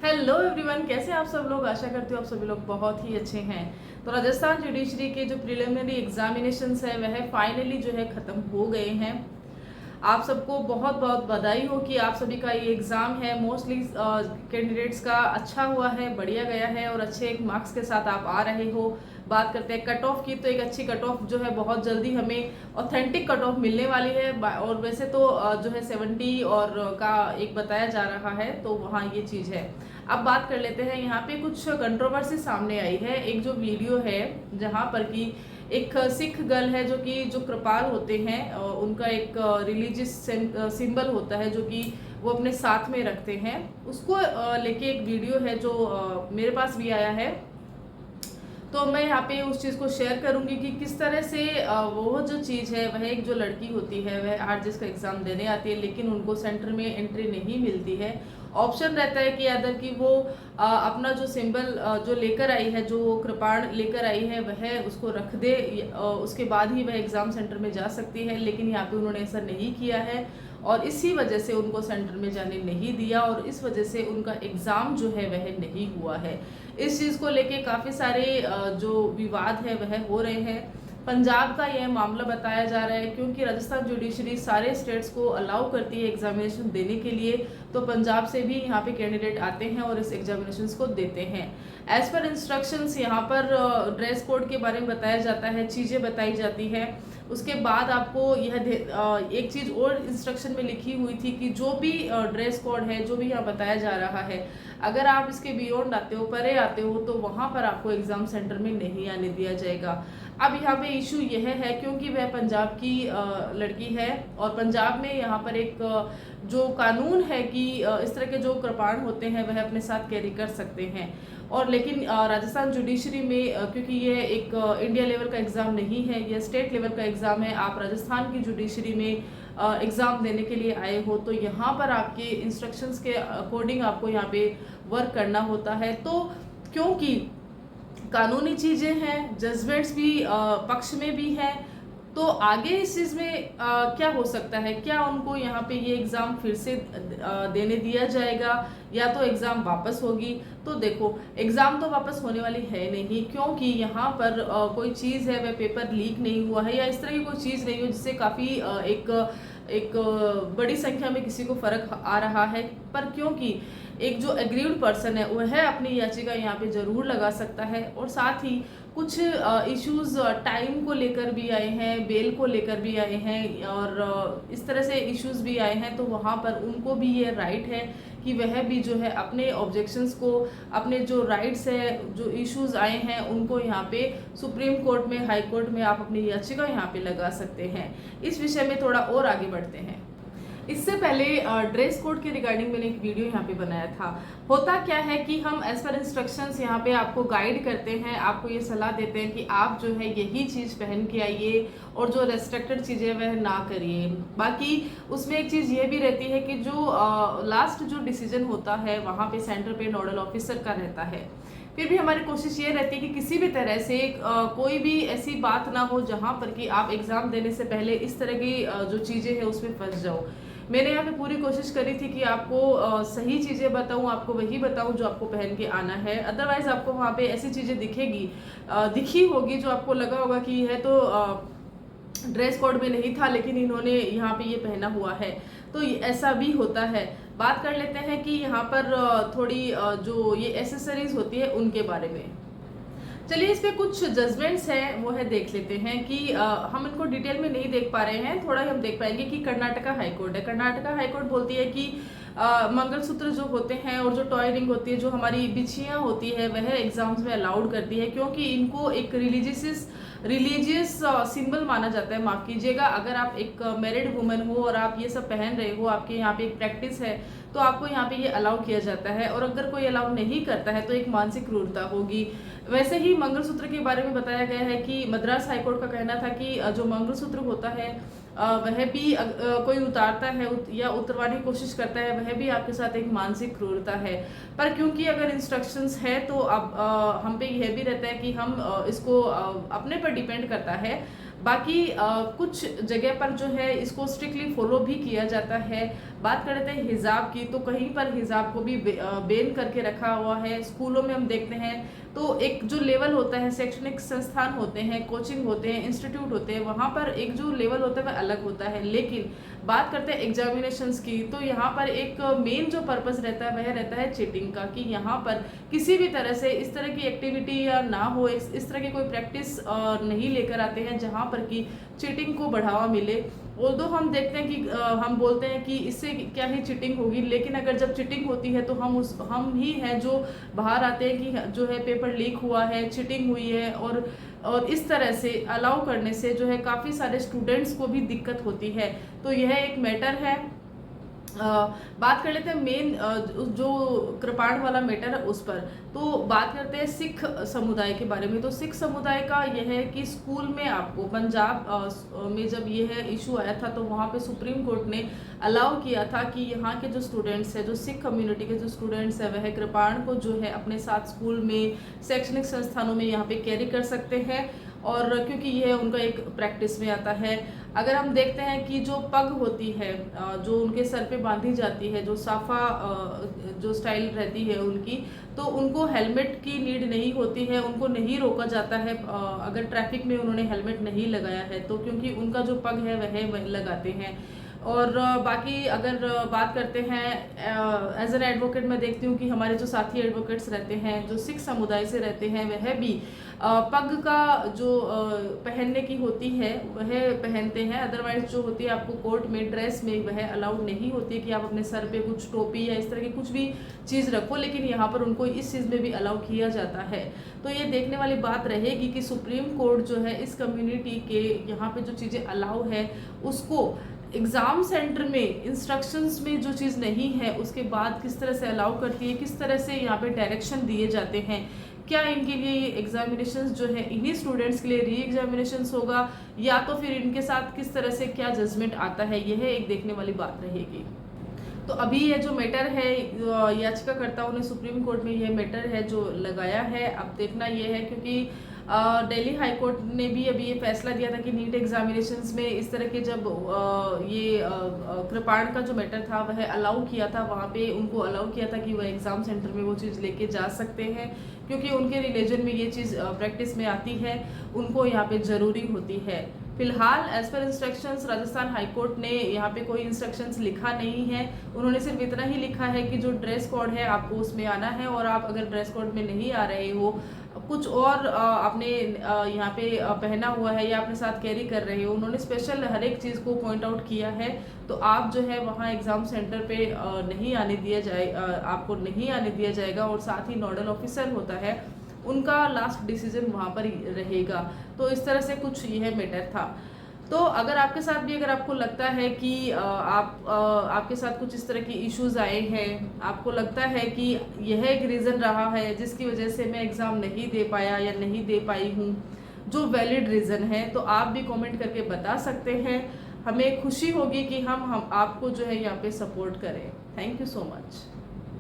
Hello everyone, कैसे आप सब लोग। आशा करती हूँ आप सभी लोग बहुत ही अच्छे हैं। तो राजस्थान जुडिशरी के जो प्रिलिमिनरी एग्जामिनेशंस है वह फाइनली जो है ख़त्म हो गए हैं। आप सबको बहुत बहुत बधाई हो कि आप सभी का ये एग्ज़ाम है मोस्टली कैंडिडेट्स का अच्छा हुआ है, बढ़िया गया है और अच्छे एक मार्क्स के साथ आप आ रहे हो। बात करते हैं कट ऑफ की, तो एक अच्छी कट ऑफ जो है बहुत जल्दी हमें ऑथेंटिक कट ऑफ मिलने वाली है। और वैसे तो जो है 70 और का एक बताया जा रहा है, तो वहाँ ये चीज़ है। अब बात कर लेते हैं, यहाँ पे कुछ कंट्रोवर्सी सामने आई है। एक जो वीडियो है जहाँ पर कि एक सिख गर्ल है जो कृपाल होते हैं, उनका एक रिलीजियस सिंबल होता है जो कि वो अपने साथ में रखते हैं, उसको लेके एक वीडियो है जो मेरे पास भी आया है। तो मैं यहाँ पे उस चीज़ को शेयर करूँगी कि किस तरह से वो जो चीज़ है, वह एक जो लड़की होती है वह आरजेएस का एग्ज़ाम देने आती है, लेकिन उनको सेंटर में एंट्री नहीं मिलती है। ऑप्शन रहता है कि अदर कि वो अपना जो सिंबल जो लेकर आई है, जो कृपाण लेकर आई है, वह उसको रख दे, उसके बाद ही वह एग्ज़ाम सेंटर में जा सकती है। लेकिन यहाँ पे उन्होंने ऐसा नहीं किया है और इसी वजह से उनको सेंटर में जाने नहीं दिया और इस वजह से उनका एग्ज़ाम जो है वह नहीं हुआ है। इस चीज़ को लेके काफ़ी सारे जो विवाद है वह हो रहे हैं। पंजाब का यह मामला बताया जा रहा है क्योंकि राजस्थान जुडिशरी सारे स्टेट्स को अलाउ करती है एग्जामिनेशन देने के लिए, तो पंजाब से भी यहाँ पे कैंडिडेट आते हैं और इस एग्जामिनेशंस को देते हैं। एज पर इंस्ट्रक्शंस यहाँ पर ड्रेस कोड के बारे में बताया जाता है, चीज़ें बताई जाती है। उसके बाद आपको यह एक चीज़ और इंस्ट्रक्शन में लिखी हुई थी कि जो भी ड्रेस कोड है, जो भी यहाँ बताया जा रहा है, अगर आप इसके बियॉन्ड आते हो, परे आते हो, तो वहाँ पर आपको एग्ज़ाम सेंटर में नहीं आने दिया जाएगा। अब यहाँ पे इशू यह है क्योंकि वह पंजाब की लड़की है और पंजाब में यहाँ पर एक जो कानून है कि इस तरह के जो कृपाण होते हैं वह अपने साथ कैरी कर सकते हैं। और लेकिन राजस्थान जुडिशरी में क्योंकि ये एक इंडिया लेवल का एग्ज़ाम नहीं है, यह स्टेट लेवल का एग्ज़ाम है, आप राजस्थान की जुडिशरी में एग्ज़ाम देने के लिए आए हो, तो यहाँ पर आपके इंस्ट्रक्शंस के अकॉर्डिंग आपको यहाँ पे वर्क करना होता है। तो क्योंकि कानूनी चीज़ें हैं, जजमेंट्स भी पक्ष में भी हैं, तो आगे इस चीज़ में क्या हो सकता है, क्या उनको यहाँ पे ये एग्ज़ाम फिर से देने दिया जाएगा या तो एग्ज़ाम वापस होगी। तो देखो, एग्ज़ाम तो वापस होने वाली है नहीं क्योंकि यहाँ पर कोई चीज़ है, वह पेपर लीक नहीं हुआ है या इस तरह की कोई चीज़ नहीं हो जिससे काफ़ी एक बड़ी संख्या में किसी को फ़र्क आ रहा है। पर क्योंकि एक जो एग्रीव्ड पर्सन है वह अपनी याचिका यहाँ पे ज़रूर लगा सकता है और साथ ही कुछ इश्यूज़ टाइम को लेकर भी आए हैं, बेल को लेकर भी आए हैं और इस तरह से इश्यूज़ भी आए हैं, तो वहाँ पर उनको भी ये राइट है कि वह भी जो है अपने ऑब्जेक्शंस को, अपने जो राइट्स है, जो इश्यूज़ आए हैं, उनको यहाँ पे सुप्रीम कोर्ट में, हाई कोर्ट में आप अपनी याचिका यहाँ पे लगा सकते हैं। इस विषय में थोड़ा और आगे बढ़ते हैं। इससे पहले ड्रेस कोड के रिगार्डिंग मैंने एक वीडियो यहाँ पे बनाया था। होता क्या है कि हम एज पर इंस्ट्रक्शंस यहाँ पे आपको गाइड करते हैं, आपको ये सलाह देते हैं कि आप जो है यही चीज़ पहन के आइए और जो रेस्ट्रिक्टेड चीज़ें वह ना करिए। बाकी उसमें एक चीज़ ये भी रहती है कि जो लास्ट जो डिसीजन होता है वहाँ पे सेंटर पे नोडल ऑफिसर का रहता है। फिर भी हमारी कोशिश ये रहती है कि किसी भी तरह से कोई भी ऐसी बात ना हो जहाँ पर कि आप एग्ज़ाम देने से पहले इस तरह की जो चीज़ें हैं उसमें फंस जाओ। मैंने यहाँ पे पूरी कोशिश करी थी कि आपको सही चीज़ें बताऊँ, आपको वही बताऊँ जो आपको पहन के आना है। अदरवाइज़ आपको वहाँ पे ऐसी चीज़ें दिखी होगी जो आपको लगा होगा कि यह तो ड्रेस कोड में नहीं था लेकिन इन्होंने यहाँ पे ये पहना हुआ है, तो ऐसा भी होता है। बात कर लेते हैं कि यहाँ पर थोड़ी जो ये एसेसरीज होती है उनके बारे में। चलिए, इस पे कुछ जजमेंट्स हैं वो है देख लेते हैं कि हम इनको डिटेल में नहीं देख पा रहे हैं, थोड़ा ही हम देख पाएंगे कि कर्नाटका हाईकोर्ट है। कर्नाटका हाईकोर्ट बोलती है कि मंगलसूत्र जो होते हैं और जो टॉय रिंग होती है, जो हमारी बिछियाँ होती है, वह एग्जाम्स में अलाउड करती है क्योंकि इनको एक रिलीजियस सिंबल माना जाता है। माफ़ कीजिएगा, अगर आप एक मैरिड वुमेन हो और आप ये सब पहन रहे हो, आपके यहाँ पे एक प्रैक्टिस है, तो आपको यहाँ पे ये अलाउ किया जाता है। और अगर कोई अलाउ नहीं करता है तो एक मानसिक क्रूरता होगी। वैसे ही मंगलसूत्र के बारे में बताया गया है कि मद्रास हाईकोर्ट का कहना था कि जो मंगलसूत्र होता है वह भी कोई उतारता है या उतरवाने की कोशिश करता है, वह भी आपके साथ एक मानसिक क्रूरता है। पर क्योंकि अगर इंस्ट्रक्शंस है तो अब हम पे यह भी रहता है कि हम इसको अपने पर डिपेंड करता है। बाकी कुछ जगह पर जो है इसको स्ट्रिक्टली फॉलो भी किया जाता है। बात कर रहे थे हिजाब की, तो कहीं पर हिजाब को भी बैन करके रखा हुआ है। स्कूलों में हम देखते हैं तो एक जो लेवल होता है, शैक्षणिक संस्थान होते हैं, कोचिंग होते हैं, इंस्टीट्यूट होते हैं, वहाँ पर एक जो लेवल होता है वह अलग होता है। लेकिन बात करते हैं एग्जामिनेशंस की, तो यहाँ पर एक मेन जो पर्पस रहता है वह रहता है चीटिंग का, कि यहाँ पर किसी भी तरह से इस तरह की एक्टिविटी या ना हो, इस तरह की कोई प्रैक्टिस नहीं लेकर आते हैं जहाँ पर कि चीटिंग को बढ़ावा मिले। ऑल्दो हम देखते हैं कि हम बोलते हैं कि इससे क्या ही चीटिंग होगी, लेकिन अगर जब चीटिंग होती है तो हम ही हैं जो बाहर आते हैं कि जो है पेपर लीक हुआ है, चीटिंग हुई है, और इस तरह से अलाउ करने से जो है काफ़ी सारे स्टूडेंट्स को भी दिक्कत होती है। तो यह एक मैटर है। बात कर लेते हैं मेन जो कृपाण वाला मैटर है उस पर। तो बात करते हैं सिख समुदाय के बारे में। तो सिख समुदाय का यह है कि स्कूल में आपको पंजाब में जब ये है इशू आया था, तो वहाँ पे सुप्रीम कोर्ट ने अलाउ किया था कि यहाँ के जो स्टूडेंट्स हैं, जो सिख कम्युनिटी के जो स्टूडेंट्स हैं, वह कृपाण को जो है अपने साथ स्कूल में, शैक्षणिक संस्थानों में यहाँ पे कैरी कर सकते हैं, और क्योंकि यह उनका एक प्रैक्टिस में आता है। अगर हम देखते हैं कि जो पग होती है, जो उनके सर पे बांधी जाती है, जो साफा जो स्टाइल रहती है उनकी, तो उनको हेलमेट की नीड नहीं होती है, उनको नहीं रोका जाता है अगर ट्रैफिक में उन्होंने हेलमेट नहीं लगाया है तो, क्योंकि उनका जो पग है वह लगाते हैं। और बाकी अगर बात करते हैं एज एन एडवोकेट, मैं देखती हूँ कि हमारे जो साथी एडवोकेट्स रहते हैं, जो सिख समुदाय से रहते हैं, वह भी पग का जो पहनने की होती है वह पहनते हैं। अदरवाइज जो होती है आपको कोर्ट में ड्रेस में वह अलाउड नहीं होती है कि आप अपने सर पे कुछ टोपी या इस तरह की कुछ भी चीज़ रखो, लेकिन यहाँ पर उनको इस चीज़ में भी अलाउ किया जाता है। तो ये देखने वाली बात रहेगी कि सुप्रीम कोर्ट जो है इस कम्युनिटी के यहाँ पे जो चीज़ें अलाउ है उसको एग्ज़ाम सेंटर में इंस्ट्रक्शंस में जो चीज़ नहीं है उसके बाद किस तरह से अलाउ करती है, किस तरह से यहाँ पे डायरेक्शन दिए जाते हैं। क्या इनके लिए ये एग्जामिनेशंस जो है इन्हीं स्टूडेंट्स के लिए री एग्जामिनेशंस होगा, या तो फिर इनके साथ किस तरह से क्या जजमेंट आता है, यह एक देखने वाली बात रहेगी। तो अभी ये जो मैटर है याचिकाकर्ताओं ने सुप्रीम कोर्ट में ये मैटर है जो लगाया है, अब देखना ये है, क्योंकि दिल्ली हाई कोर्ट ने भी अभी ये फैसला दिया था कि नीट एग्जामिनेशंस में इस तरह के जब ये कृपाण का जो मैटर था वह अलाउ किया था, वहाँ पे उनको अलाउ किया था कि वह एग्ज़ाम सेंटर में वो चीज़ लेके जा सकते हैं, क्योंकि उनके रिलीजन में ये चीज़ प्रैक्टिस में आती है, उनको यहाँ पे ज़रूरी होती है। फिलहाल as per instructions Rajasthan high court ने यहाँ पे कोई इंस्ट्रक्शंस लिखा नहीं है, उन्होंने सिर्फ इतना ही लिखा है कि जो ड्रेस कोड है आपको उसमें आना है, और आप अगर ड्रेस कोड में नहीं आ रहे हो, कुछ और आपने यहाँ पे पहना हुआ है या अपने साथ कैरी कर रहे हो, उन्होंने स्पेशल हर एक चीज़ को पॉइंट आउट किया है, तो आप जो है वहाँ एग्ज़ाम सेंटर पे नहीं आने दिया जाए, आपको नहीं आने दिया जाएगा, और साथ ही नोडल ऑफिसर होता है उनका लास्ट डिसीजन वहाँ पर रहेगा। तो इस तरह से कुछ यह मैटर था। तो अगर आपके साथ भी, अगर आपको लगता है कि आपके साथ कुछ इस तरह की इश्यूज़ आए हैं, आपको लगता है कि यह एक रीज़न रहा है जिसकी वजह से मैं एग्ज़ाम नहीं दे पाया या नहीं दे पाई हूँ, जो वैलिड रीज़न है, तो आप भी कमेंट करके बता सकते हैं। हमें खुशी होगी कि हम आपको जो है यहाँ पे सपोर्ट करें। Thank you so much.